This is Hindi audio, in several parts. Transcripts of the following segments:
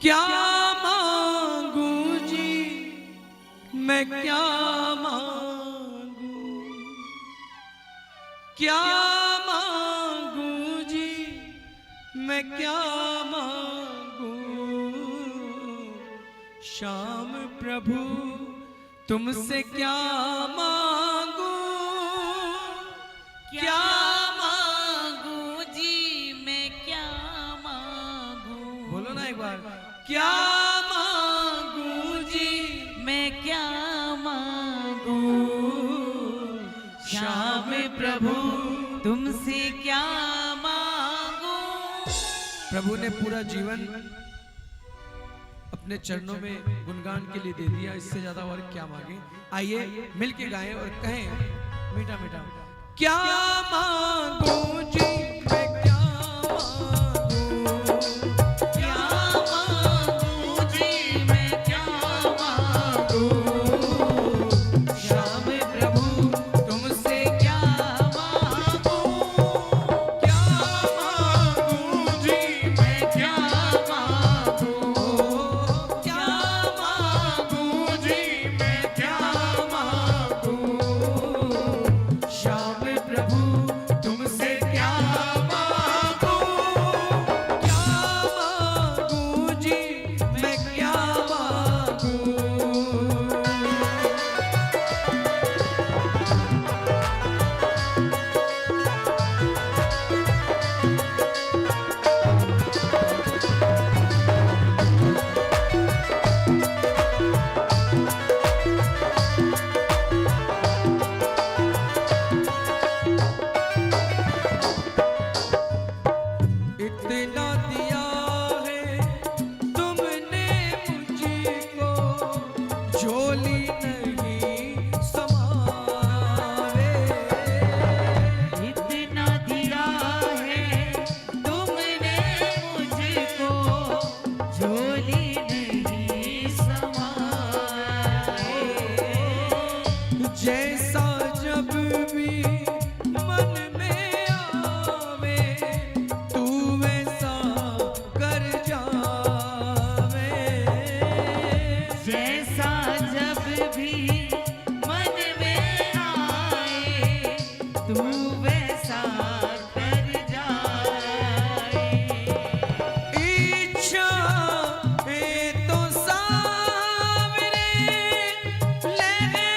क्या मांगू जी मैं क्या मांगू, क्या मांगू जी मैं क्या मांगू। श्याम प्रभु तुमसे क्या मांगू, क्या मांगू जी मैं क्या मांगू। बोलो ना एक बार, क्या मांगू जी मैं क्या मांगू। श्याम प्रभु तुमसे क्या मांगू। प्रभु ने पूरा जीवन अपने चरणों में गुणगान के लिए दे दिया, इससे ज्यादा और क्या मांगे। आइए मिलके गाएं और कहें मीठा मीठा, क्या मांगू जी मैं क्या मांगू, क्या मांगू जी मैं क्या मांगू। श्याम प्रभु तुमसे क्या मांगू, क्या मांगू जी मैं क्या मांगू, क्या मांगू जी मैं क्या मांगू। श्याम प्रभु तुमसे क्या मांगू, क्या मांगू जी मैं क्या मांगू। इतना दिया है तुमने मुझको, झोली नहीं समावे। इतना दिया है तुमने मुझको, झोली नहीं समाए। जैसा जब भी मन में आवे तू वैसा कर जावे। जैसा जब भी मन में आए तू वैसा कर जाए। इच्छा है तो सावरे लहरे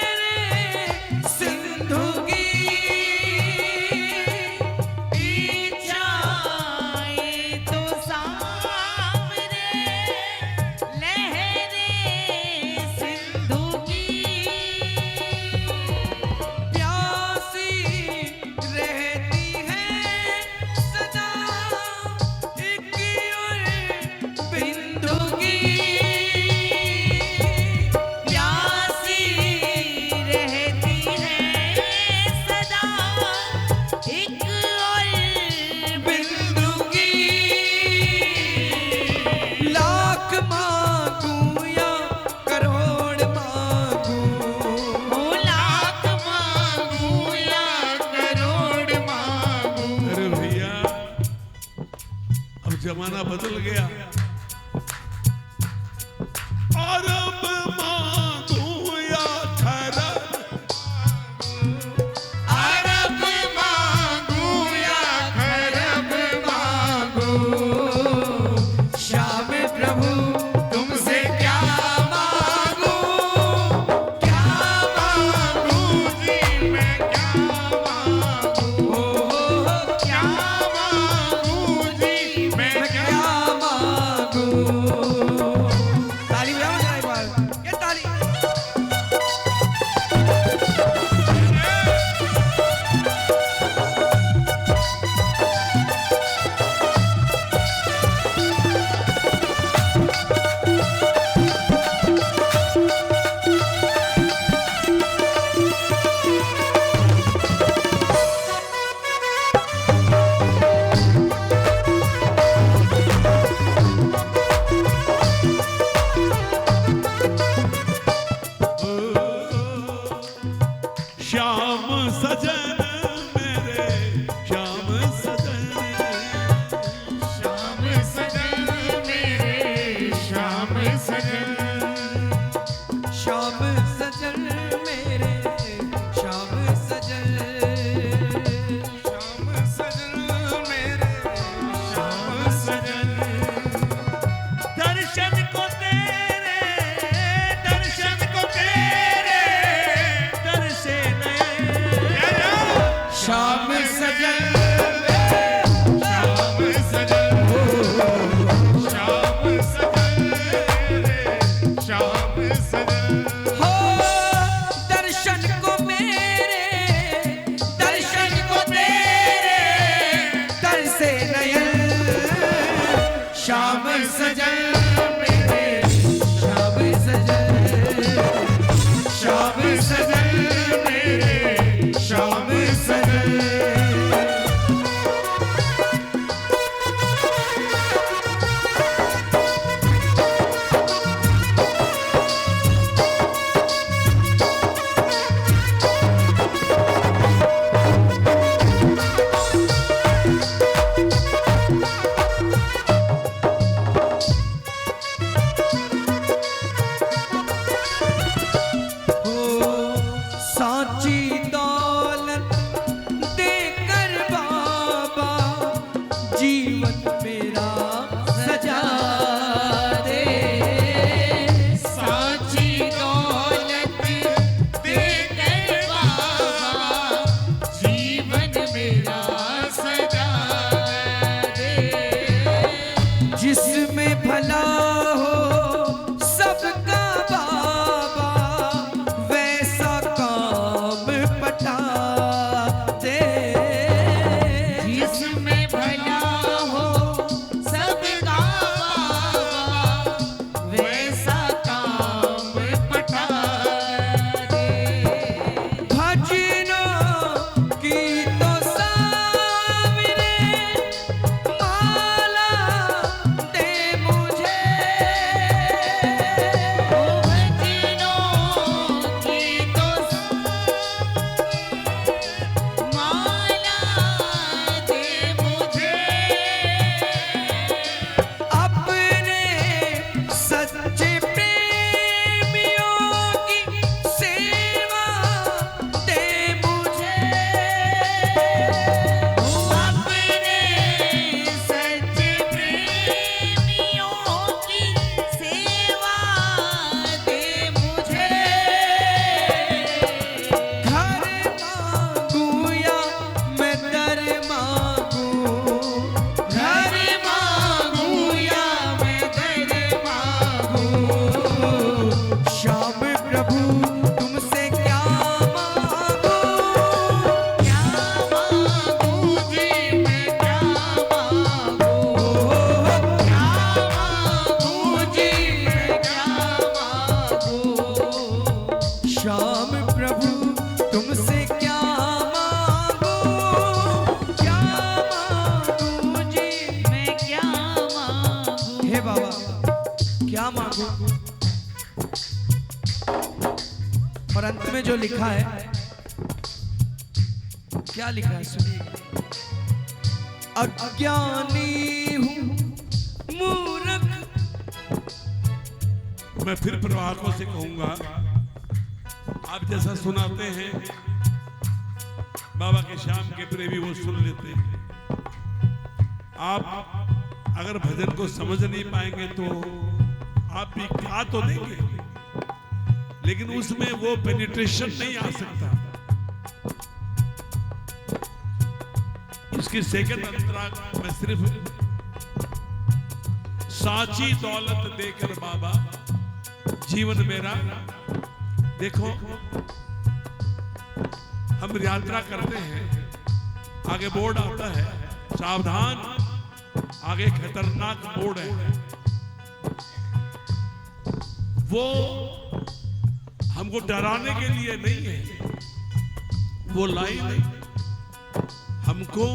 सिंधु की, इच्छा है तो सावरे लहरे सिंधु की। प्यासी रहती है सदा एक और बिंदु की। प्यासी रहती है सदा एक और बिंदु की। लाख मांगू या करोड़ मांगू, लाख मांगू या करोड़ मांगू। अरे भैया अब जमाना बदल गया। अरब मांगू या खरब, अरब मांगू या खरब मांगू। श्याम प्रभु तुमसे क्या मांगू, क्या मांगू जी मैं क्या मांगू। क्या मांगू जी मैं क्या क्या मांगू। ताली बजाओ जरा एक बार, ये ताली। सजन श्याम सजन मेरे श्याम सजन श्याम सजन मेरे श्याम सजन दर्शन को तेरे तरसे नयन श्याम सजन श्याम सजन श्याम सजन श्याम सजन हो दर्शन को मेरे दर्शन को तेरे तरसे नयन श्याम सजन मेरे श्याम सजन श्याम सजन मेरे श्याम सजन हो सांची दौलत देकर बाबा जीवन मेरा सजा दे साची दौलत देकर बाबा जीवन मेरा सजा दे जिसमें भला हो सबका बाबा वैसा काम पटा दे जिसमें भला हो सबका बाबा वैसा काम पटा दे भजनों की तो सामने माला दे मुझे भजनों की तो माला दे मुझे अपने सच्चे प्रेमियों की सेवा दे मुझे अपने सच्चे प्रेमियों की सेवा दे मुझे घर मांगू या मैं दर मांगू घर मांगू या मैं दर मांगू श्याम प्रभु तुमसे क्या मांगू क्या मांगू जी मैं क्या मांगू क्या मांगू जी मैं क्या मांगू श्याम प्रभु तुमसे क्या मांगू क्या मांगू जी मैं क्या मांगू हे बाबा क्या मांगू और अंत में जो लिखा है क्या लिखा है सुनिए अज्ञानी हूँ मूर्ख मैं फिर प्रवाहकों से कहूंगा, आप जैसा सुनाते हैं बाबा के श्याम के प्रेमी वो सुन लेते हैं। आप अगर भजन को समझ नहीं पाएंगे तो आप भी गा तो देंगे, लेकिन उसमें वो पेनिट्रेशन नहीं आ सकता। इसकी सेकंड अंतरा मैं सिर्फ साची दौलत देकर बाबा जीवन मेरा। देखो हम यात्रा करते हैं, आगे बोर्ड आता है सावधान, आगे खतरनाक बोर्ड है। वो हमको डराने के लिए नहीं है, वो लाइन हमको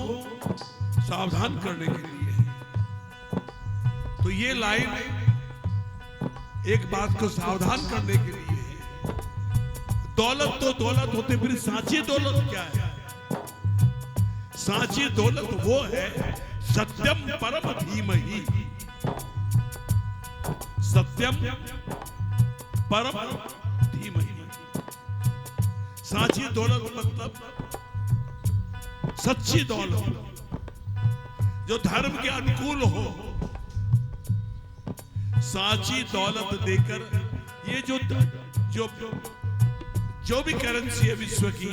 सावधान करने के लिए है। तो ये लाइन एक बात को सावधान करने के लिए है। दौलत तो दौलत होते, फिर सांची दौलत क्या है? सांची दौलत वो है सत्यम परम धीमहि। सत्यम परम धीमहि। साची दौलत मतलब सच्ची दौलत जो धर्म के अनुकूल हो। साची दौलत देकर ये जो जो भी करेंसी है विश्व की,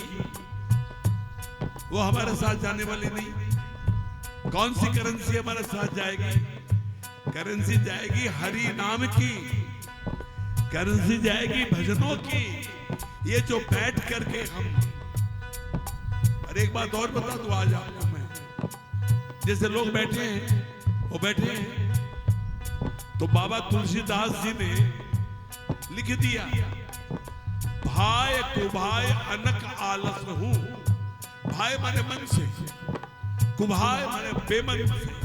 वो हमारे साथ जाने वाली नहीं। कौन सी करेंसी हमारे साथ जाएगी? करेंसी जाएगी हरि नाम की, करेंसी जाएगी भजनों की। ये जो बैठ करके हम, अरे एक बात और बता दूं आज आपको मैं, जैसे लोग बैठे हैं, वो बैठे हैं तो बाबा तुलसीदास जी ने लिख दिया, भाई कुभाय अनक आलस हूं। भाई माने मन से, कुभाय माने बेमन से।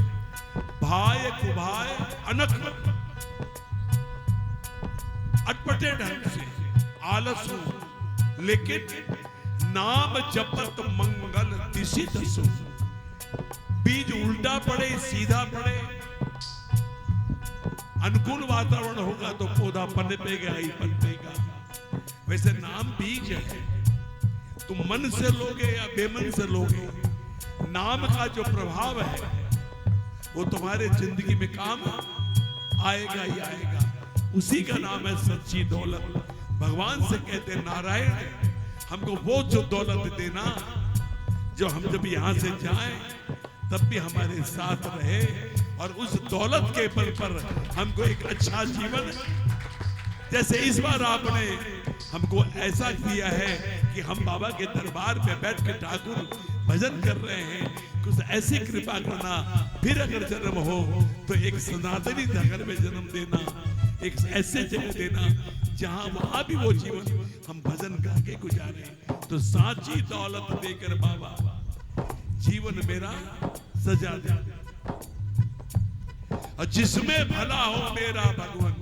भाई कुभाय अनक अटपटे ढंग से आलस हूं, लेकिन नाम जपत मंगल दिशि दसो। बीज उल्टा पड़े सीधा पड़े, अनुकूल वातावरण होगा तो पौधा पनपेगा ही पनपेगा। वैसे नाम बीज है, तुम मन से लोगे या बेमन से लोगे, नाम का जो प्रभाव है वो तुम्हारे जिंदगी में काम आएगा ही आएगा। उसी का नाम है सच्ची दौलत। भगवान से कहते हैं, नारायण हमको वो जो दौलत देना जो हम जब यहां से जाएं तब भी हमारे साथ रहे, और उस दौलत के बल पर हमको एक अच्छा जीवन, जैसे इस बार आपने हमको ऐसा किया है कि हम बाबा के दरबार में बैठ के ठाकुर भजन कर रहे हैं, कुछ ऐसी कृपा करना। फिर अगर जन्म हो तो एक सनातनी नगर में जन्म देना, एक ऐसे जगह देना जहां वहां भी वो जीवन हम भजन गा के गुजारे। तो साची दौलत देकर बाबा जीवन मेरा सजा दे, और जिसमें भला हो मेरा भगवान।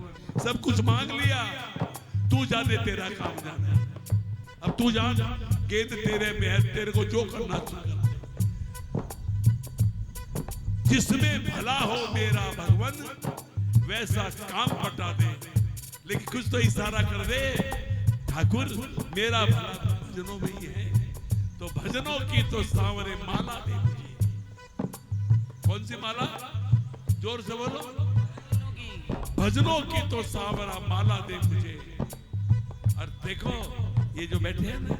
सब कुछ मांग लिया, तू जाने तेरा काम जाने। अब तू जान, गेंद तेरे में है, तेरे को जो करना तू कर। जिसमें भला हो मेरा भगवान वैसा काम बता दे, लेकिन कुछ तो इशारा कर दे, ठाकुर मेरा भला तो भजनों में ही है, तो भजनों की तो सांवरे माला दे मुझे। कौन सी माला? जोर से बोलो। भजनों की तो सांवरा माला दे मुझे। और देखो ये जो बैठे हैं ना,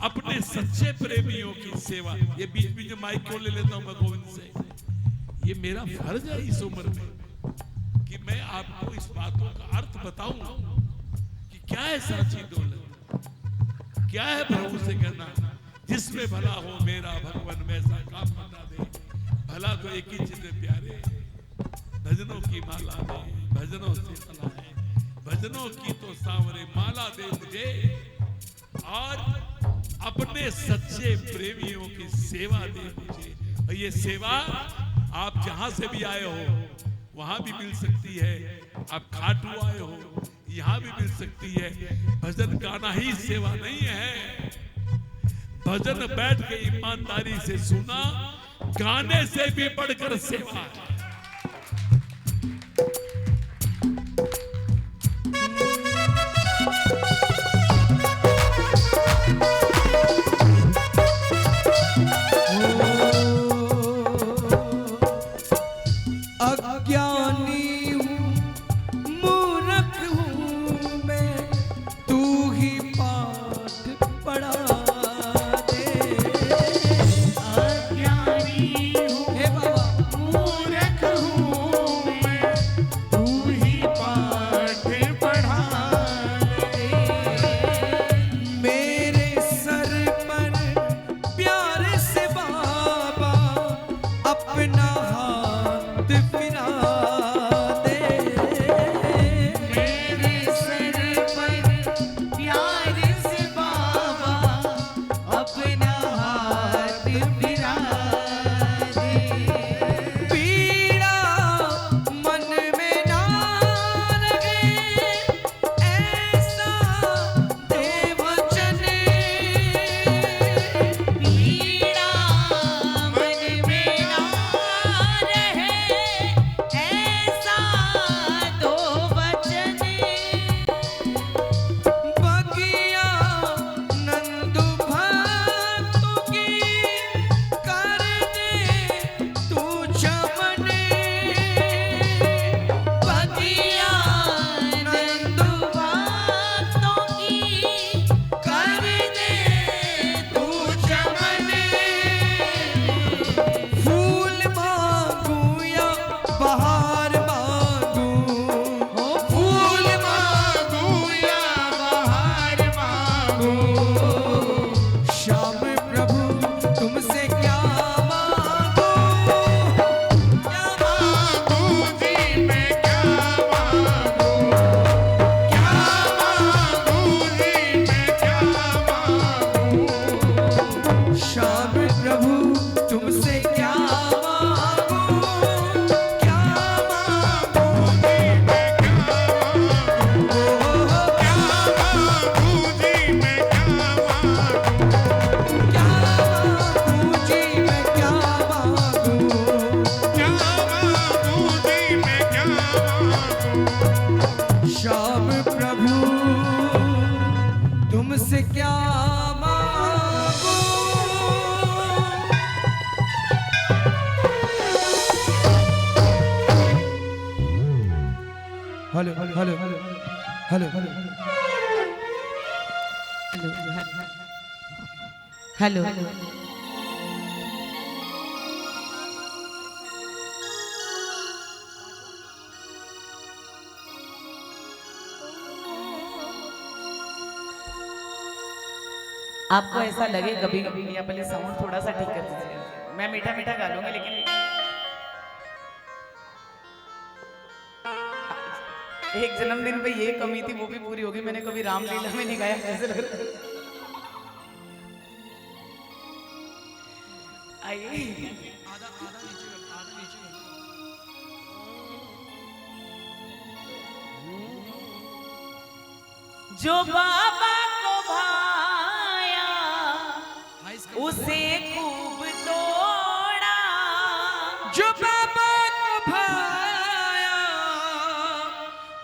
अपने सच्चे प्रेमियों की सेवा। ये बीच बीच में माइक क्यों ले लेता हूं मैं गोविंद से? ये मेरा फर्ज है इस उम्र में कि मैं आपको इस बातों का अर्थ बताऊं कि क्या है साची दौलत, क्या है प्रभु से कहना, जिसमें भला हो मेरा भगवान वैसा काम बता दे। भला तो एक ही चीज है प्यारे, भजनों की माला दे, भजनों से भला है, भजनों की तो सांवरे माला दे मुझे, और अपने सच्चे प्रेमियों की सेवा दे मुझे। और ये सेवा आप जहां से भी आए हो वहां भी मिल सकती है, आप खाटू आए हो यहां भी मिल सकती है। भजन गाना ही सेवा नहीं है, भजन बैठ के ईमानदारी से सुना, गाने से भी बढ़कर सेवा है। अज्ञानी हूँ, मूर्ख हूँ मैं, तू ही पाठ पढ़ा दे। अज्ञानी हूँ, हे बाबा, मूर्ख hello hello hello hello hello आपको ऐसा लगे कभी या पहले साउंड थोड़ा सा ठीक कर दीजिए। मैं मीठा मीठा गा लूंगा लेकिन एक जन्मदिन पे ये कमी थी वो भी पूरी होगी। मैंने कभी रामलीला में नहीं गाया, कैसे लग रहा है? आइए जो बाबा को भाया उसे खूब तोड़ा, जो बाबा को भाया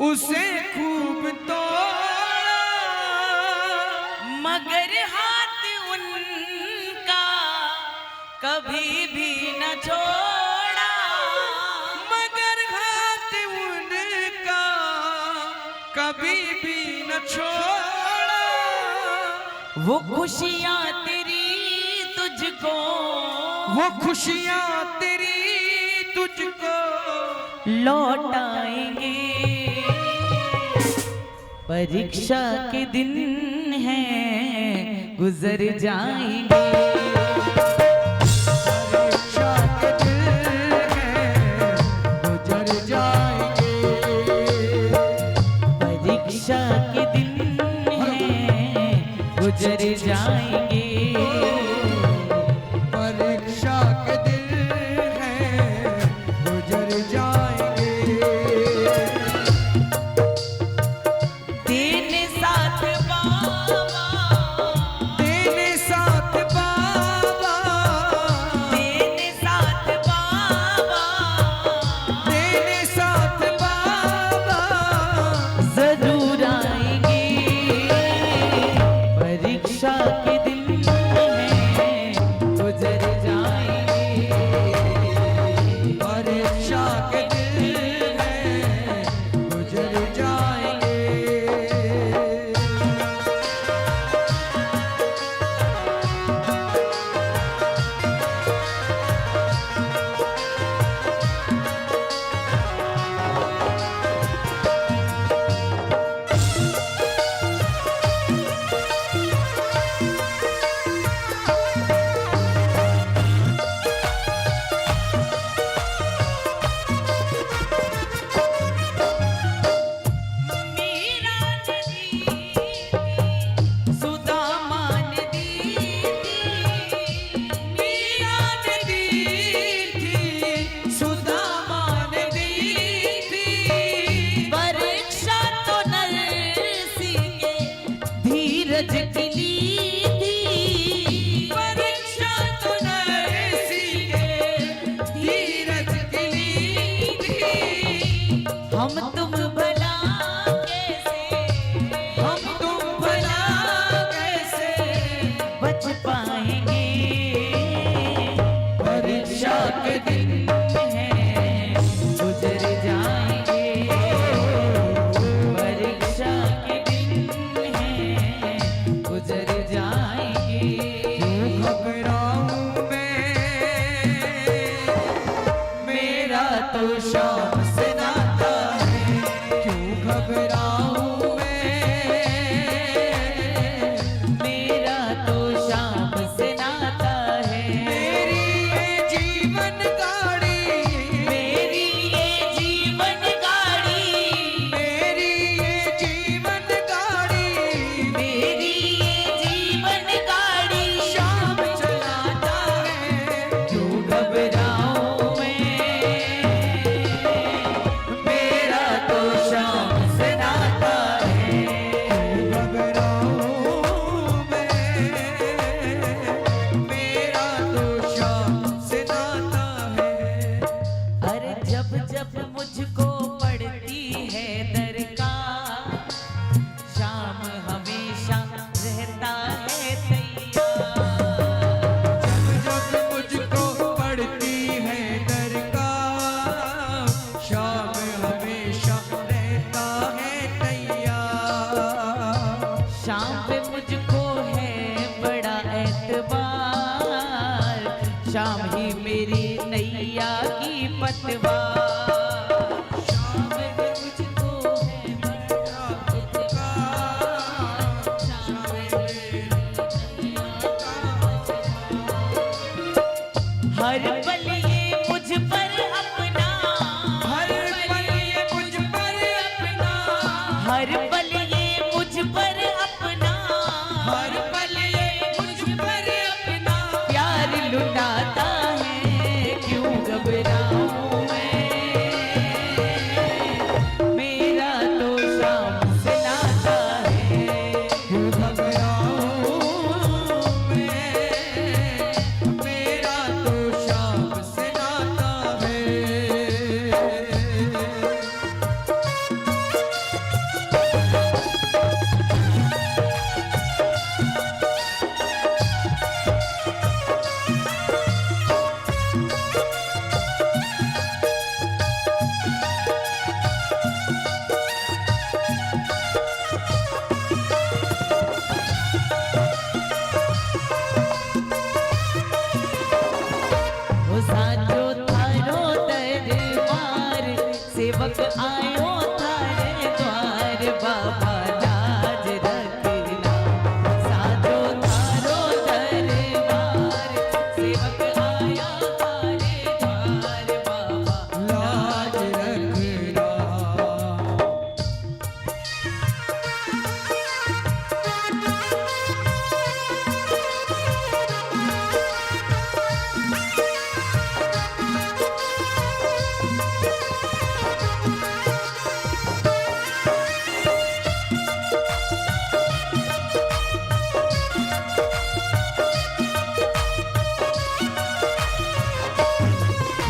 उसे खूब तोड़ा, मगर हाथ उनका कभी भी न छोड़ा। मगर हाथ उनका कभी भी न छोड़ा। वो खुशियाँ तेरी तुझको, वो खुशियाँ तेरी तुझको लौटाएंगे। परीक्षा के दिन हैं गुजर जाएंगे। परीक्षा के दिन हैं गुजर जाएंगे। परीक्षा के दिन हैं गुजर जाएंगे। परीक्षा के दिन हैं गुजर जाएंगे। तेरे साथ बाबा, तेरे साथ बाबा, तेरे साथ बाबा, तेरे साथ बाबा जरूर आएंगे। परीक्षा के दिन हैं हर पल ये मुझ पर अपना, हर पल ये मुझ पर अपना प्यार लुटाता है, क्यों घबराऊं मैं, मेरा तो शाम से नाता है। क्यों घबराऊं मैं, मेरा तो शाम से नाता है। वो साचो थारो दरबार, सेवक आयो थारे द्वार, बाबा लाज रखना। साचो थारो दरबार, सेवक आया थारे द्वार, बाबा लाज रखना।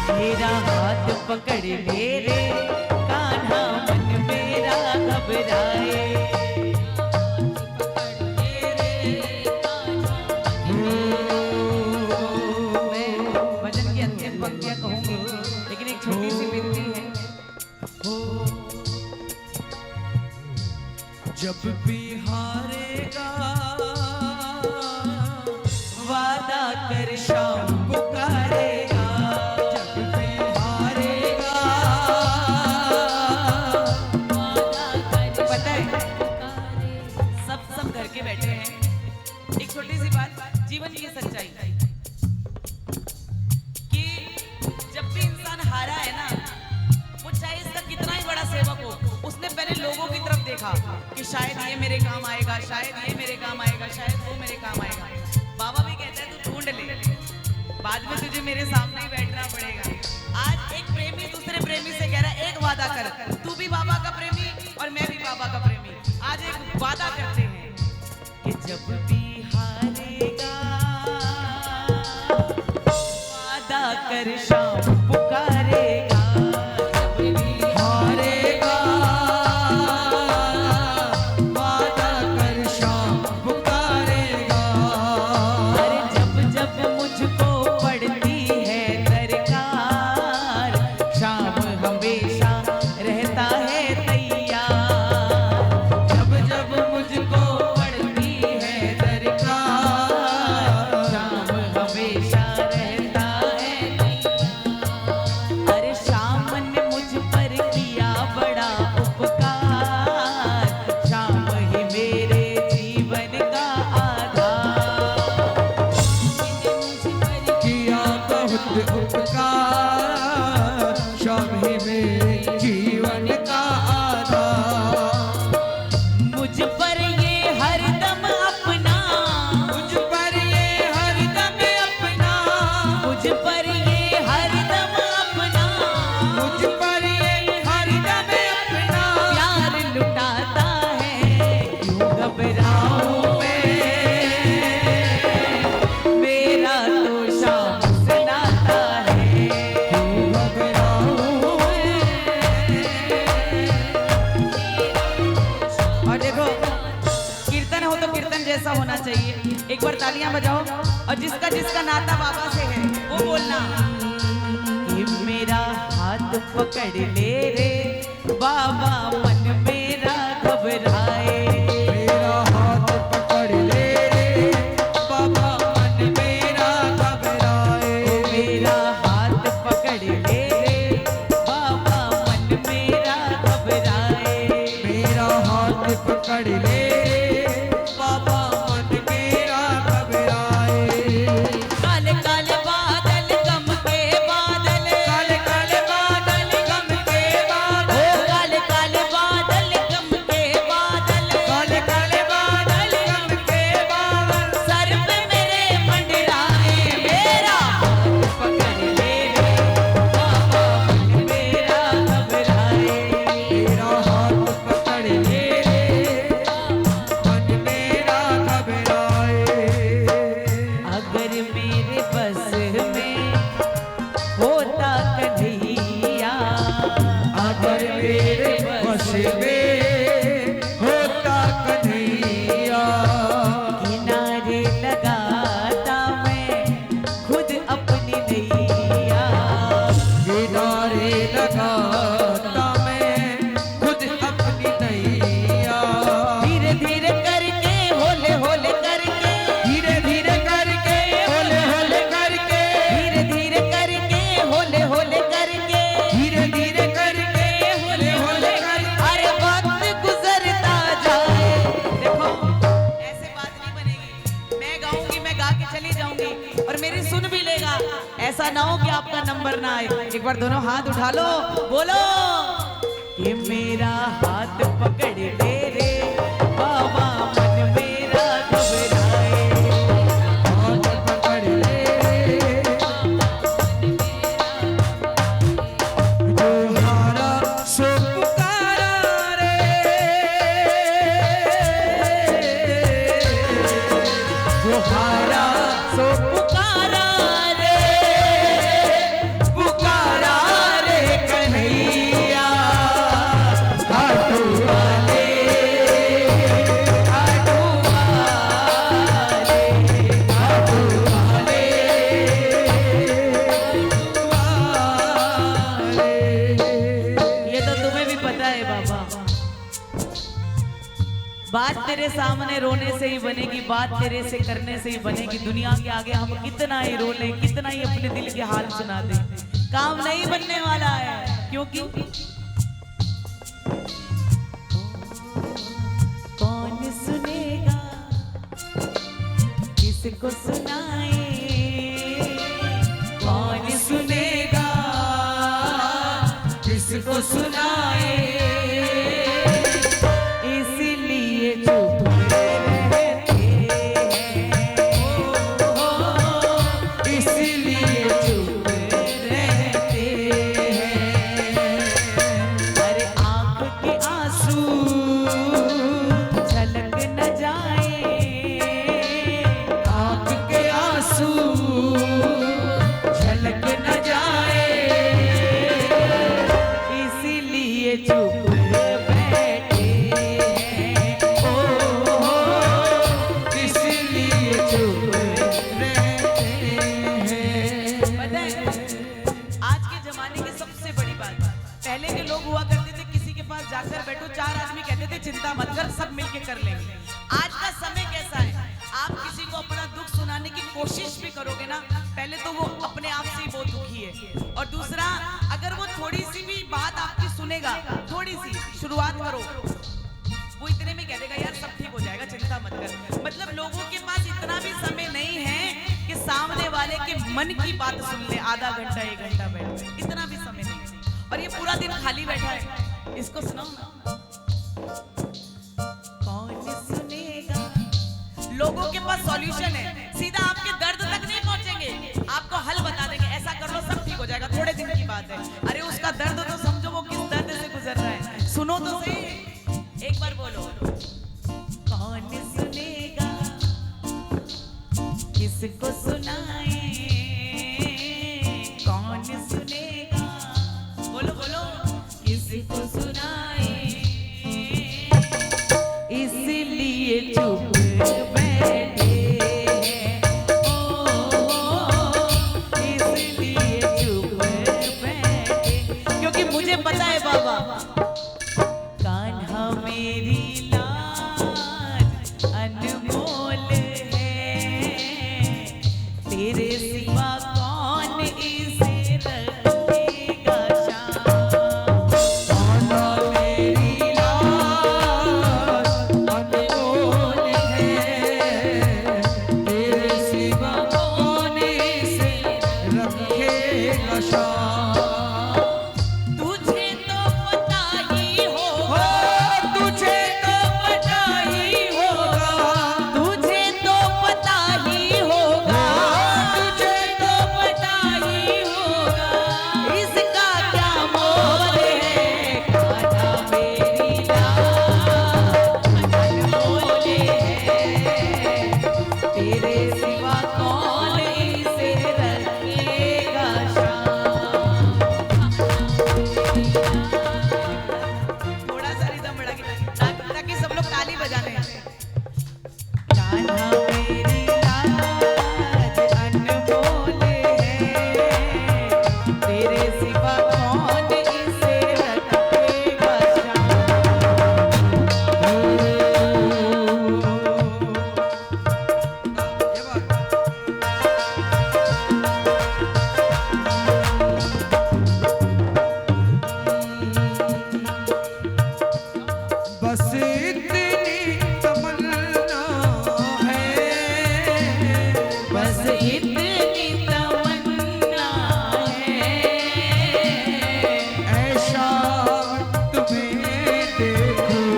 मेरा हाथ पकड़ ले रे कान्हा, मन मेरा घबराए। मैं भजन की अंतिम पंक्तियां कहूंगी, लेकिन एक छोटी सी विनती है। जब भी हारेगा वादा कर शाम पुकारेगा, जब भी हारेगा पता है सब घर के बैठे हैं। एक छोटी सी बात, जीवन की सच्चाई कि जब भी इंसान हारा है ना, वो चाहे इसका कितना ही बड़ा सेवक हो, उसने पहले लोगों की तरफ देखा कि शायद ये मेरे काम आएगा, शायद ये मेरे काम आएगा, शायद वो मेरे काम आएगा। बाबा भी कहता है तू ढूंढ ले, बाद में तुझे मेरे सामने ही बैठना पड़ेगा। आज एक प्रेमी दूसरे प्रेमी से कह रहा है एक वादा कर, तू भी बाबा का प्रेमी और मैं भी बाबा का प्रेमी। आज एक वादा करते हैं कि जब भी हारेगा वादा कर शाम पुकारेगा, जब भी हारेगा वादा कर शाम पुकारेगा। अरे जब जब मुझको पड़ती है दरकार, शाम हमेशा रहता है तैयार। जब जब मुझको पड़ती है दरकार, शाम हमेशा रहता है तैयार। अरे शाम ने मुझ पर किया बड़ा उपकार, शाम ही मेरे जीवन का आधार। किया बहुत उपकार, शाम ही मेरे जीवन का आधार। मुझ पर ये हरदम अपना, मुझ पर ये हरदम अपना, मुझ पर ये हरदम अपना मुझ पर ये हरदम अपना प्यार लुटाता है, क्यों घबराऊं मैं, मेरा तो शाम से नाता है। क्यों घबराऊं और देखो कीर्तन हो तो कीर्तन जैसा होना चाहिए। एक बार तालियां बजाओ और जिसका जिसका नाता बाबा से है वो बोलना कि मेरा हाथ पकड़ ले रे बाबा, मन मेरा घबराए। मेरा हाथ पकड़ ले रे बाबा, मन मेरा घबराए। मेरा हाथ पकड़ ले रे बाबा, मन मेरा घबराए। मेरा हाथ पकड़ ले बाबा, मन मेरा घबराए। काले काले बादल गम के बादल, काले काले बादल गम के बादल, काले काले बादल गम के में होता कन्हैया। किनारे लगाता मैं खुद अपनी नैया। किनारे लगाता मैं खुद अपनी नैया। धीरे धीरे करके होले होले करके, धीरे धीरे करके होले होले करके, धीरे धीरे करके होले होले करके, धीरे धीरे करके होले होले करके। अरे वक्त गुजरता जाए। देखो ऐसे बात नहीं बनेगी। मैं गाऊंगी, मैं गा के चली जाऊंगी और मेरी सुन भी लेगा। ऐसा ना हो कि आपका नंबर ना आए। एक बार दोनों हाथ उठा लो, बोलो कि मेरा हाथ पकड़ ले रे बाबा, मन मेरा घबराए। हाथ पकड़ ले जो हारा सो पुकारा रे, जो हारा सो पुकारा रे, पुकारा रे कन्हैया। आटू वाले, आटू वाले, आटू वाले, वाले। ये तो तुम्हें भी पता है बाबा। बात तेरे सामने रोने से ही बनेगी, बात तेरे से करने से ही बनेगी। दुनिया के आगे हम कितना ही रो लें, कितना ही अपने दिल के हाल सुना दें, काम नहीं बनने वाला है। क्योंकि कौन सुनेगा, किसको सुनाए, कौन सुनेगा, किसको सुनाए, इसलिए चुप रहते हैं, इसलिए चुप रहते हैं। अरे आंख के आंसू झलक न जाए, आंख के आंसू झलक न जाए, इसलिए चुप बैठे हैं। ओ इसलिए चुप रहते हैं। पता है आज के जमाने की सबसे बड़ी बात, पहले के लोग हुआ करते थे किसी के पास जाकर बैठो, चार आदमी कहते थे चिंता मत कर, सब मिलके कर लेंगे। आज का समय कैसा है, आप किसी को अपना दुख सुनाने की कोशिश भी करोगे ना, पहले तो वो अपने आप से ही बहुत दुखी है, और दूसरा अगर वो थोड़ी सी भी बात आपकी सुनेगा, थोड़ी सी शुरुआत करो, वो इतने में कह देगा यार सब ठीक हो जाएगा, चिंता मत कर। मतलब लोगों के पास इतना भी समय नहीं है कि सामने वाले के मन की बात सुन ले, आधा घंटा 1 घंटा बैठ, इतना भी समय नहीं है। और ये पूरा दिन खाली बैठा है, इसको सुनाओ ना। कौन सुनेगा, लोगों के पास सॉल्यूशन है, सीधा आपके दर्द तक नहीं पहुंचेंगे, आपको हल बता देंगे, ऐसा कर लो सब ठीक हो जाएगा, थोड़े दिन की बात है। अरे उसका दर्द तो समझो वो किस दर्द से गुजर रहा है, सुनो तो सही, एक बार बोलो। कौन सुनेगा, किसको सुनाए, कौन सुनेगा, बोलो बोलो, किसको सुनाए, इसलिए चुप बैठे हैं। ओ, इसलिए चुप बैठे, क्योंकि मुझे पता है बाबा, कान्हा मेरी लाज अनमोल है, तेरे सिवा कौन इसे रखेगा शाम। कान्हा मेरी लाज अनमोल है, तेरे सिवा कौन इसे रखेगा शाम। तुझे तो पता ही हो, तुझे बस इतनी तमन्ना है, बस इतनी तमन्ना है, ऐसा तुम्हें देखूं,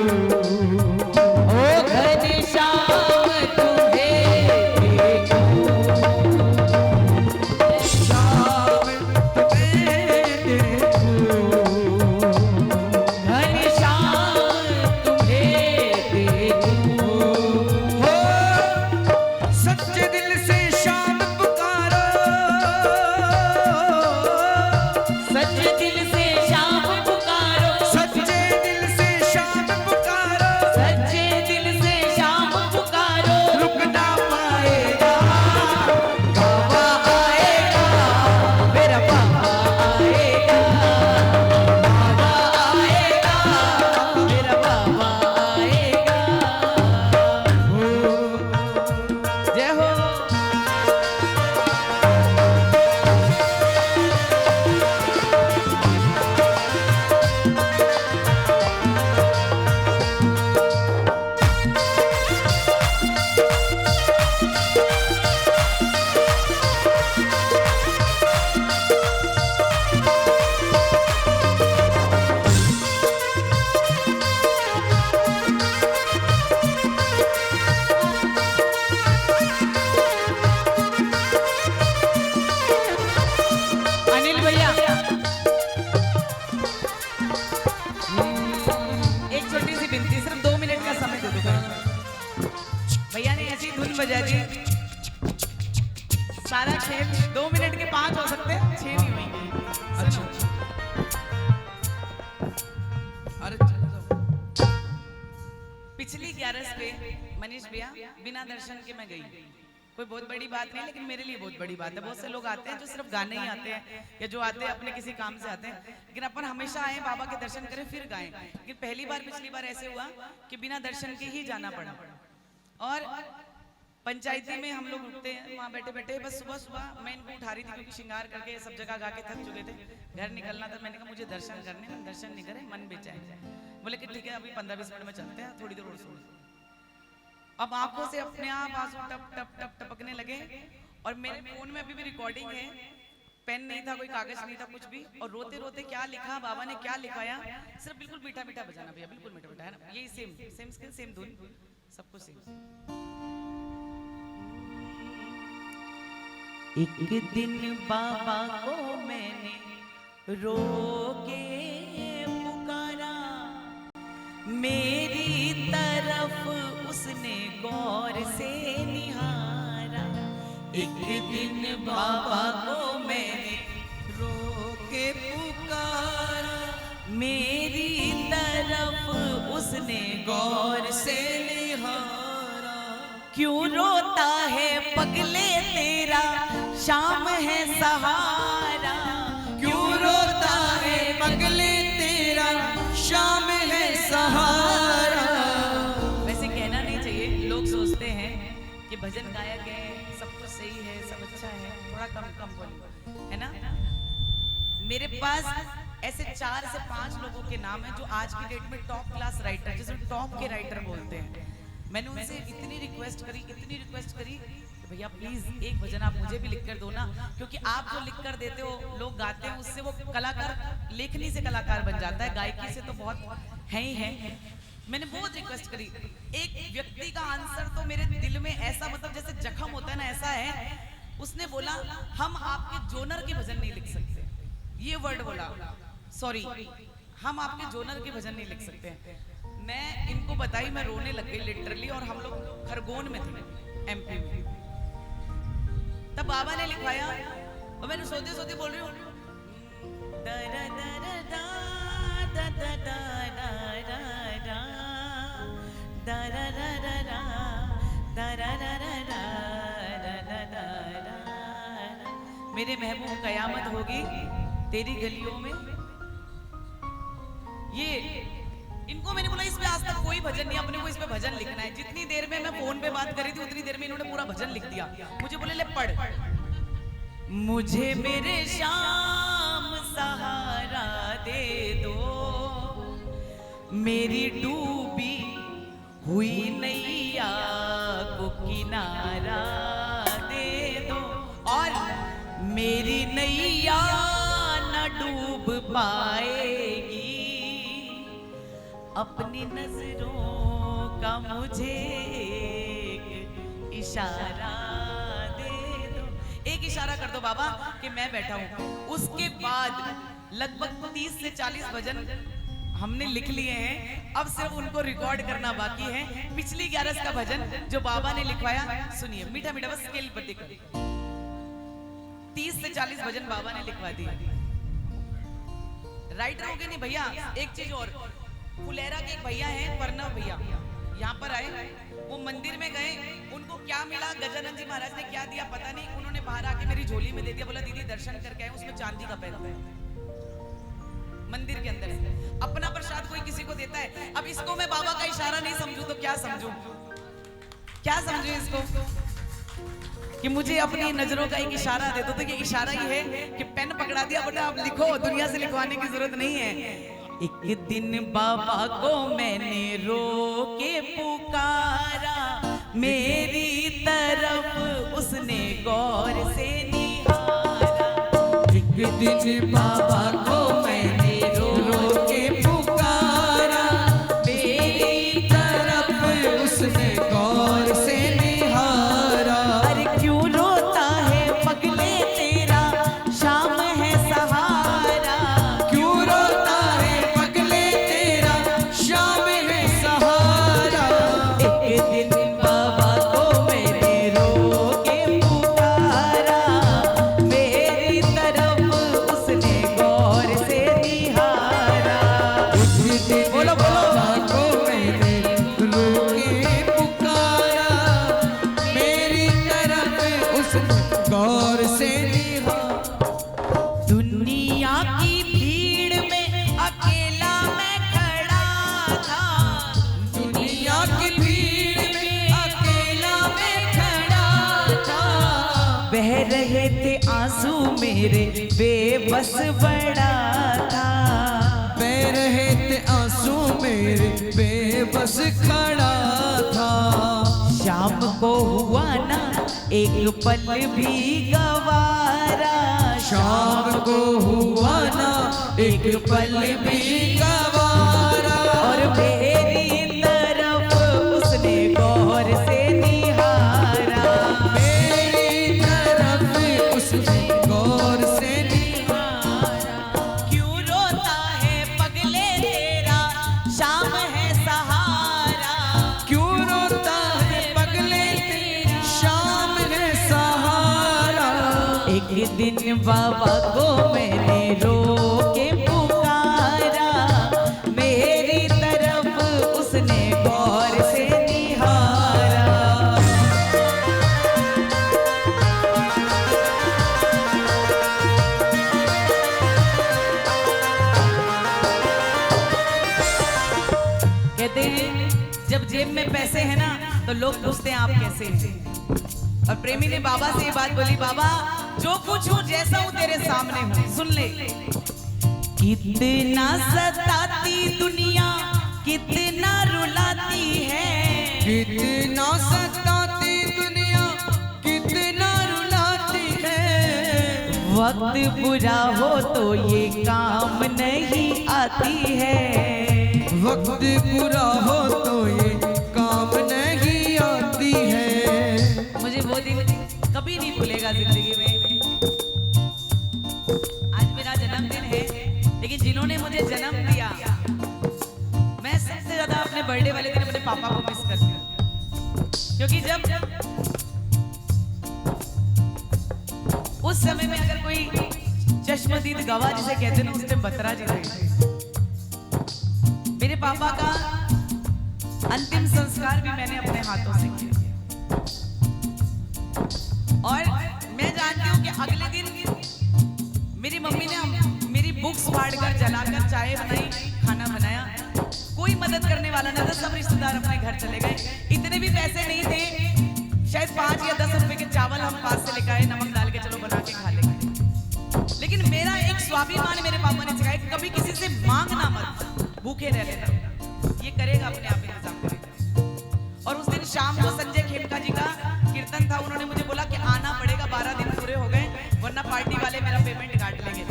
ओ घनश्याम तुम्हें देखूं, शाम तुम्हें देखूं, घनश्याम तुम्हें देखूं। हो सच्चे दिल से शाम पुकारो, सच्चे दिल से शाम पुकारो, सच्चे दिल से शाम पुकारो, सच्चे दिल से शाम पुकारो, रुक ना पाएगा बाबा आएगा, मेरा बाबा आएगा, बाबा आएगा, मेरा बाबा आएगा। जय हो। अनिल भैया एक छोटी सी विनती, सिर्फ 2 मिनट का समय दे दो भैया ने ऐसी धुन बजा दी, सारा 6 2 मिनट के 5 हो सकते हैं, 6 नहीं होंगे। अच्छा अरे चलो जाओ। पिछली 11 पे मनीष भैया बिना दर्शन के मैं गई, कोई बहुत बड़ी बात नहीं, लेकिन मेरे लिए बहुत बड़ी बात है। बहुत से लोग आते हैं जो सिर्फ गाने ही आते हैं, या जो आते हैं अपने किसी काम से आते हैं, लेकिन अपन हमेशा आए बाबा के दर्शन करें फिर गाएं। लेकिन पिछली बार ऐसे हुआ कि बिना दर्शन के ही जाना पड़ा, और पंचायती में हम लोग रुकते हैं वहाँ बैठे बैठे, बस सुबह मैं इनको उठा रही थी क्योंकि श्रृंगार करके सब जगह गा के थक चुके थे, घर निकलना था। मैंने कहा मुझे दर्शन करने, हम दर्शन नहीं करे मन बेचैन जाए। बोले कि ठीक है अभी 15-20 मिनट में चलते हैं, थोड़ी देर और सो। अब आंखों से अपने आप आंसू टप टप टप टपकने लगे, और मेरे फोन में अभी भी रिकॉर्डिंग है, पेन नहीं था, कोई कागज नहीं था, कुछ भी। और रोते रोते क्या लिखा बाबा ने, क्या लिखाया, सिर्फ बिल्कुल मीठा मीठा बजाना भैया, बिल्कुल मीठा मीठा है ना, यही सेम सेम स्किल सेम धुन, सब कुछ सेम। एक दिन बाबा को मैंने रो के पुकारा, मेरी तरफ उसने गौर से निहारा। एक दिन बाबा को मैंने रो के पुकारा, मेरी तरफ उसने गौर से निहारा, क्यों रोता है पगले तेरा शाम है सहारा, क्यों रोता है पगले तेरा शाम है सहारा। वैसे कहना नहीं चाहिए, लोग सोचते हैं कि भजन गायक है, सब कुछ सही है, सब अच्छा है, थोड़ा कम कम बोलो, है ना। मेरे पास ऐसे 4 से 5 लोगों के नाम हैं जो आज की डेट में टॉप क्लास राइटर, जिसे टॉप के राइटर बोलते हैं। मैंने उनसे इतनी रिक्वेस्ट करी कि भैया प्लीज एक भजन आप मुझे भी लिख कर दो ना, क्योंकि आप जो लिख कर देते हो लोग गाते हैं, उससे वो कलाकार लेखनी से कलाकार बन जाता है, गायकी से तो बहुत है ही है। मैंने बहुत रिक्वेस्ट करी, एक व्यक्ति का आंसर तो मेरे दिल में ऐसा, मतलब जैसे जख्म होता है ना, ऐसा है। उसने बोला हम आपके जोनर के भजन नहीं लिख सकते, ये वर्ड बोला, सॉरी हम आपके जोनर के भजन नहीं लिख सकते। मैं इनको बताई, मैं रोने लग गई लिटरली, और हम लोग खरगोन में थे MP में। तब बाबा ने लिखवाया, और मैंने सोते सोते बोल रही हूँ मेरे महबूब कयामत होगी तेरी गलियों में। ये इनको मैंने बोला इसमें आज तक कोई भजन नहीं, अपने को इसमें भजन लिखना है। जितनी देर में मैं फोन पे बात करी थी उतनी देर में इन्होंने पूरा भजन लिख दिया। मुझे बोले ले पढ़, मुझे मेरे शाम सहारा दे दो, मेरी डूबी हुई नैया को किनारा दे दो और मेरी नैया न डूब पाएगी, अपनी नजरों का मुझे एक इशारा दे दो। एक इशारा कर दो बाबा कि मैं बैठा हूं। उसके बाद लगभग 30 से 40 भजन हमने लिख लिए हैं, अब सिर्फ उनको रिकॉर्ड करना बाकी है। पिछली 11 का भजन जो बाबा ने लिखवाया, सुनिए मीठा मीठा, बस स्केल पर देखो। 30 से 40 भजन बाबा ने लिखवा दिए। राइटर हो गए नहीं भैया। एक चीज और, फुलेरा के एक भैया हैं प्रणव भैया, यहाँ पर आए, वो मंदिर में गए, उनको क्या मिला, गजानन जी महाराज ने क्या दिया पता नहीं, उन्होंने बाहर आके मेरी झोली में दे दिया, बोला दीदी दर्शन करके आए, उसमें चांदी का पैर है मंदिर के अंदर से। अपना प्रसाद कोई किसी को देता है, अब इसको मैं बाबा का इशारा नहीं समझू तो क्या समझू, क्या समझू इसको कि मुझे अपनी नजरों का एक इशारा दे दो। तो ये इशारा ही है कि पेन पकड़ा दिया, बेटा आप लिखो, दुनिया से लिखवाने की जरूरत नहीं है। एक दिन बाबा को मैंने रो के पुकारा, मेरी तरफ उसने गौर से निहारा। एक दिन बाबा को मैंने रो के पुकारा, मेरी तरफ उसने गौर से निहारा। अरे क्यों रोता है पगले तेरा, शाम है सहारा। क्यों रोता है पगले तेरा, शाम है सहारा। एक दिन बाबा को मैंने रो के पुकारा, मेरी तरफ उसने गौर से निहारा। बोलो बाबा को मैंने रो के पुकारा, मेरी तरफ उसने गौर से निहारा। दुनिया की भीड़ में अकेला मैं खड़ा था, दुनिया की भीड़ में अकेला मैं खड़ा था। बह रहे थे आंसू मेरे बेबस बड़ा था। बह रहे थे आंसू मेरे बेबस खड़ा था। शाम को हुआ ना एक पल भी गवारा, शाम को हुआ ना एक पल भी गवारा। और मेरी तरफ उसने गौर से निहारा। मेरी तरफ उसने गौर से निहारा। क्यों रोता है पगले तेरा, शाम है सहारा। क्यों रोता है पगले तेरा, शाम है सहारा। एक दिन बाबा को मैंने रो के पुकारा, मेरी तरफ उसने गौर से निहारा। कहते हैं जब जेब में पैसे हैं ना तो लोग पूछते हैं आप कैसे हैं। और प्रेमी ने बाबा से ये बात बोली, बाबा जो कुछ हूँ जैसा हूँ तेरे सामने हूँ, सुन ले। कितना सताती दुनिया, कितना रुलाती है। कितना सताती दुनिया, कितना रुलाती है। वक्त बुरा हो तो ये काम नहीं आती है। वक्त बुरा हो तो ये काम नहीं आती है। मुझे वो दिन कभी नहीं भूलेगा जिंदगी में। आज मेरा जन्मदिन है, लेकिन जिन्होंने मुझे जन्म दिया, मैं सबसे ज्यादा अपने बर्थडे वाले दिन अपने पापा को मिस करती हूँ। क्योंकि जब उस समय में अगर कोई चश्मदीद गवाह जिसे कहते हैं, उसमें बत्रा जी थे। मेरे पापा का अंतिम संस्कार भी मैंने अपने हाथों से किया। और मैं जानती हूँ कि अगले दिन मेरी मम्मी ने मेरी बुक्स फाड़कर जलाकर चाय बनाई, खाना बनाया। कोई मदद करने वाला नहीं था, सब रिश्तेदार अपने घर चले गए। इतने भी पैसे नहीं थे, शायद 5 या 10 रुपए के चावल हम पास से लेकर आए, नमक डाल के चलो बना के खा लेंगे। लेकिन मेरा एक स्वाभिमान मेरे पापा ने सिखाया, कभी किसी से मांगना मत, भूखे रह लेना, ये करेगा अपने आप इंतजाम करेगा। शाम को संजय खेमका जी का कीर्तन था, उन्होंने मुझे बोला कि आना पड़ेगा, 12 दिन पूरे हो गए वरना पार्टी वाले मेरा पेमेंट काट लेंगे।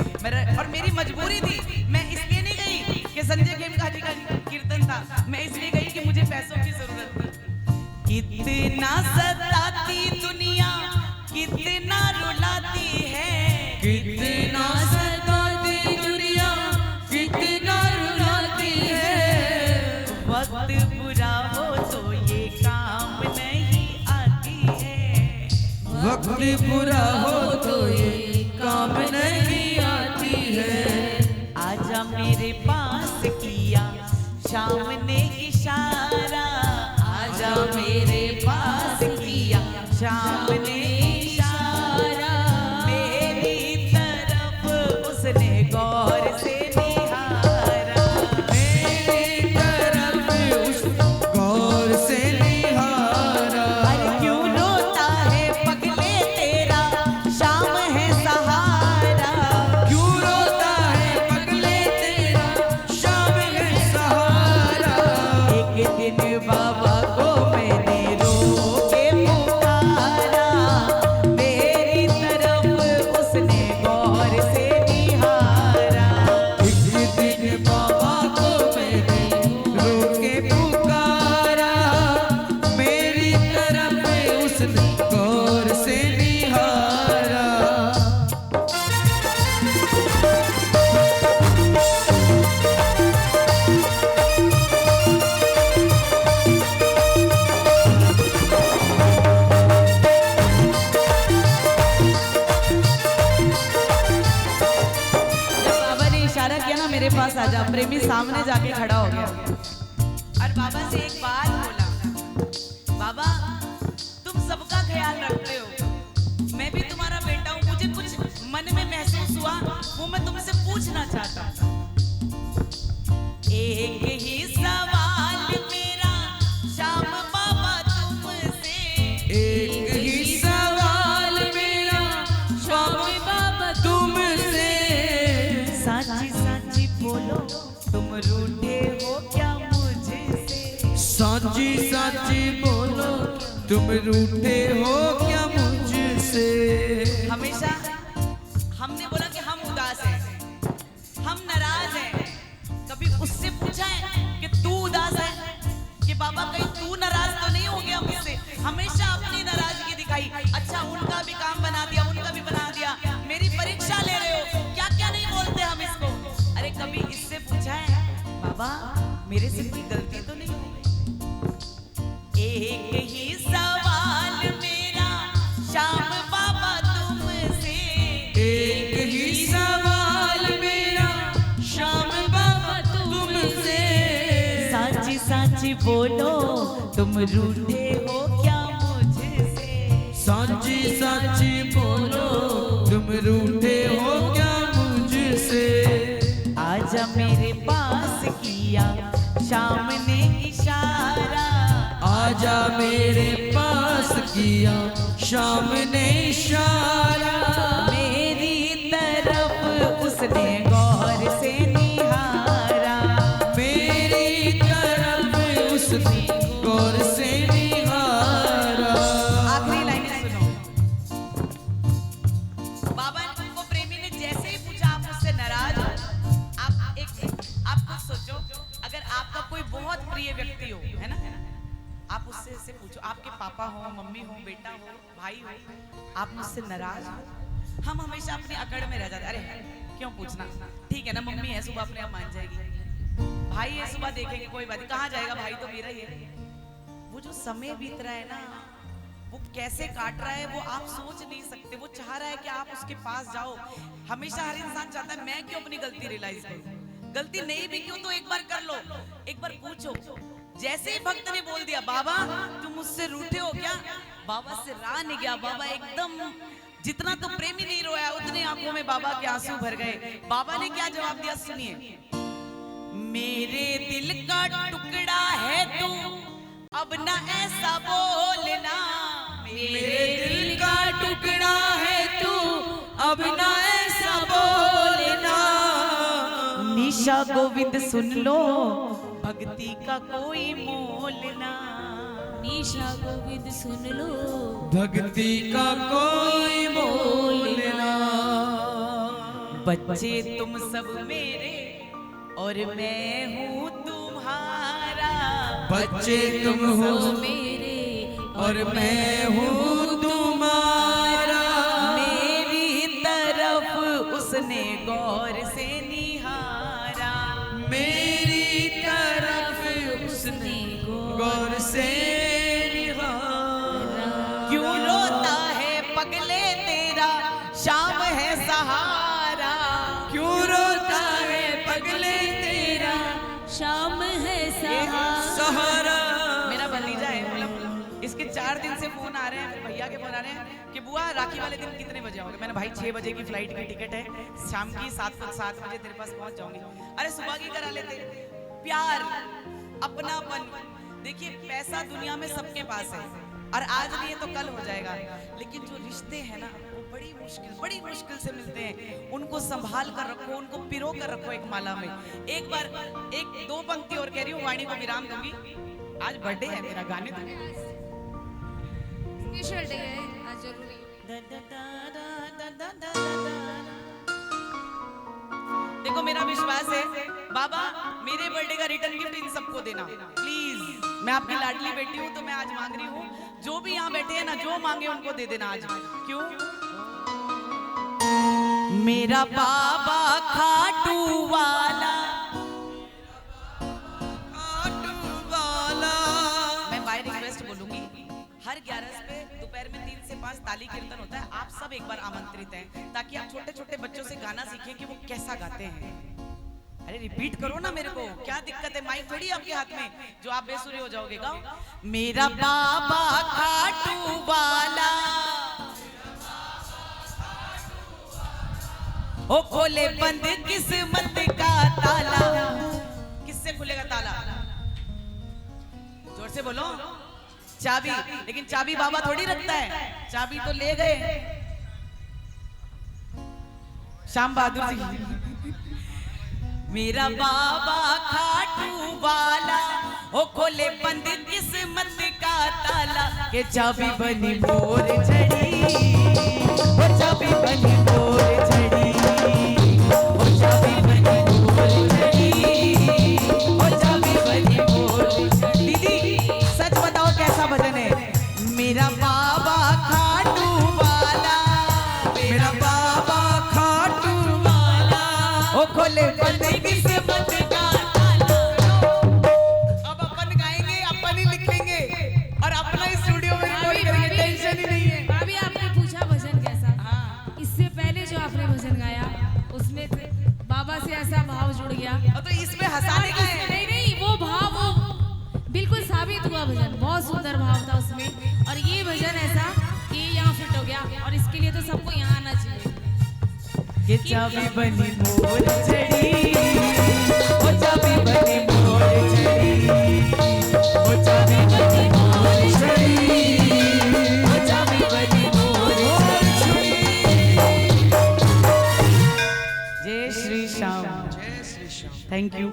और मेरी मजबूरी थी, मैं इसलिए नहीं गई कि संजय खेमका जी का कीर्तन था, मैं इसलिए गई कि मुझे पैसों की जरूरत थी। कितना सताती दुनिया, कितना रुलाती है, कितना सताती दुनिया, कितना रुलाती है। वक्त बुरा हो तो ये काम नहीं आती है, वक्त बुरा हो तो ये काम नहीं आती है। आजा मेरे पास किया शाम ने इशारा, आजा मेरे पास किया शाम ने इशारा, मेरी तरफ उसने गौर से निहारा, मेरी तरफ उस गौर से निहारा। अरे क्यों रोता है पगले तेरा शाम है सहारा, क्यों रोता है पगले तेरा शाम है सहारा। एक दिन बाबा को मैंने रो के पुकारा, मेरी तरफ उसने गौर से निहारा, एक दिन बाबा को मैंने रो के पुकारा, मेरी तरफ उसने गौर से निहारा। जब बाबा ने इशारा किया ना मेरे पास आजा, प्रेमी सामने जाके खड़ा हो गया और बाबा से एक बात बोला, बाबा तुम सबका ख्याल रखते हो, मैं भी तुम्हारा बेटा हूँ, मुझे कुछ मन में महसूस हुआ वो मैं तुमसे पूछना चाहता हूँ। एक ही सवाल मेरा श्याम बाबा तुमसे, एक ही सवाल मेरा स्वामी बाबा तुमसे। साची साची बोलो तुम रूठे हो क्या मुझसे, साची साची बोलो तुम रूठे हो क्या मुझसे। हमेशा हमने बोला कि हम उदास हैं, हम नाराज हैं, कभी उससे पूछा है कि तू उदास है, कि बाबा कहीं तू नाराज तो नहीं हो गया मुझसे, हमेशा अपनी नाराजगी दिखाई। अच्छा उनका भी काम बना दिया, उनका भी बना दिया, मेरी परीक्षा ले रहे हो, क्या क्या नहीं बोलते हम इसको। अरे कभी इससे पूछा है बाबा मेरे से कोई गलती तो नहीं हुई। एक ही सवाल मेरा श्याम बाबा तुमसे, एक ही सवाल मेरा श्याम बाबा तुमसे। साची साची बोलो तुम रूठे हो क्या मुझसे, साची साची बोलो तुम रूठे हो क्या मुझसे। आजा मेरे पास किया शाम ने इशारा, आजा मेरे पास किया शाम ने इशारा, मेरी तरफ उसने गौर से निहारा, मेरी तरफ उसने गौर से निहारा। आखिरी लाइन सुनो। बाबा को प्रेमी ने जैसे ही पूछा आप उससे नाराज हो, आप खुद सोचो, अगर आपका कोई बहुत प्रिय व्यक्ति हो, है ना, आप उससे ऐसे पूछो, आपके पापा हो, मम्मी हो, बेटा हो, भाई हो, आप मुझसे नाराज हो, हम हमेशा अपनी अकड़ में रह जाते, अरे क्यों पूछना, ठीक है ना, मम्मी है सुबह अपने आप मान जाएगी, भाई है सुबह देखेंगे कोई बात नहीं, कहाँ जाएगा भाई तो मेरा ही है। वो जो समय बीत रहा है ना, वो कैसे काट रहा है वो आप सोच नहीं सकते, वो चाह रहा है कि आप उसके पास जाओ। हमेशा हर इंसान चाहता है मैं क्यों अपनी गलती रियलाइज करूं, गलती नहीं भी क्यों तो एक बार कर लो, एक बार पूछो। जैसे ही भक्त ने बोल दिया बाबा तुम मुझसे रूठे हो क्या, बाबा से रहा नहीं गया, बाबा एकदम जितना तो प्रेमी नहीं रोया उतने आंखों में बाबा के आंसू भर गए। बाबा ने क्या जवाब दिया सुनिए, मेरे दिल का टुकड़ा है तू अब ना ऐसा बोलना, मेरे दिल का टुकड़ा है तू अब ना ऐसा बोलना। निशा गोविंद सुन लो भक्ति का कोई मोल ना। निशा गोविंद सुन लो, भक्ति का कोई मोल ना। बच्चे तुम सब मेरे और मैं हूँ तुम्हारा। बच्चे तुम हो मेरे और मैं हूँ तुम्हारा। मेरी तरफ उसने गौर से निहारा। मेरी तरफ उसने गौर से निहारा। क्यों रोता है पगले तेरा शाम है सहारा। क्यों रोता है पगले तेरा शाम है सहारा। मेरा भतीजा है, मतलब इसके 4 दिन से फोन आ रहे हैं, मेरे भैया के फोन आ रहे हैं कि बुआ राखी वाले दिन कितने बजे आओगे। मैंने भाई 6 बजे की फ्लाइट की टिकट है, शाम की 7 बजे तेरे पास पहुंच जाऊंगी। अरे सुबह की करा लेते। प्यार, अपनापन, देखिए पैसा दुनिया में सबके पास है और आज नहीं है तो कल हो जाएगा, लेकिन जो रिश्ते हैं ना वो बड़ी मुश्किल से मिलते हैं। उनको संभाल कर रखो, उनको पिरो कर रखो एक माला में। एक बार 1-2 पंक्ति और कह रही हूँ, वाणी को विराम दूंगी। आज बर्थडे है मेरा, गाने दो। स्पेशल डे है आज, जरूरी। देखो मेरा विश्वास है बाबा, मेरे बर्थडे का रिटर्न गिफ्ट इन सबको देना प्लीज। मैं आपकी लाडली बेटी हूँ तो मैं आज मांग रही हूँ, जो भी यहाँ बैठे हैं ना, जो मांगे उनको दे देना आज। क्यों? मेरा बाबा खाटू वाला, मैं बाय रिक्वेस्ट बोलूंगी, हर 11 पे दोपहर में 3 से 5 ताली कीर्तन होता है। आप सब एक बार आमंत्रित हैं ताकि आप छोटे छोटे बच्चों से गाना सीखें कि वो कैसा गाते हैं। अरे रिपीट करो ना मेरे को, क्या दिक्कत है? माइक थोड़ी आपके हाथ में जो आप बेसुरे हो जाओगे। गाओ, मेरा बाबा खाटू वाला ओ खोले बंद किस्मत का ताला। किससे खुलेगा ताला? जोर से बोलो। चाबी, लेकिन चाबी बाबा थोड़ी रखता है, चाबी तो ले गए श्याम बहादुर जी। मेरा बाबा खाटू वाला ओ खोले बंद किस्मत का ताला, के चाबी बनी मोर झड़ी, ओ चाबी बनी मोर झड़ी, ओ चाबी बनी मोर झड़ी, ओ चाबी बनी मोर झड़ी। दीदी सच बताओ कैसा भजन है? मेरा बाबा खाटू वाला, मेरा बाबा खाटू वाला ओ खोले बंद किस्मत का ताला। अब अपन गाएंगे, अपन ही लिखेंगे और अपना स्टूडियो में रिकॉर्ड करेंगे, टेंशन ही नहीं है। अभी आपने पूछा भजन कैसा, हाँ, इससे पहले जो आपने भजन गाया उसमें बाबा से ऐसा भाव जुड़ गया। और तो इसमें हंसाने का है। नहीं, वो भाव वो बिल्कुल साबित हुआ। भजन बहुत सुंदर भाव था उसमें, और ये भजन ऐसा कि यहाँ फिट हो गया, और इसके लिए तो सबको यहाँ आना चाहिए। ये चाबी बनी मोर झड़ी, ओ चाबी बनी मोर झड़ी, ओ चाबी बनी मोर झड़ी, ओ चाबी बनी मोर झड़ी। जय श्री श्याम। जय श्री श्याम। Thank you.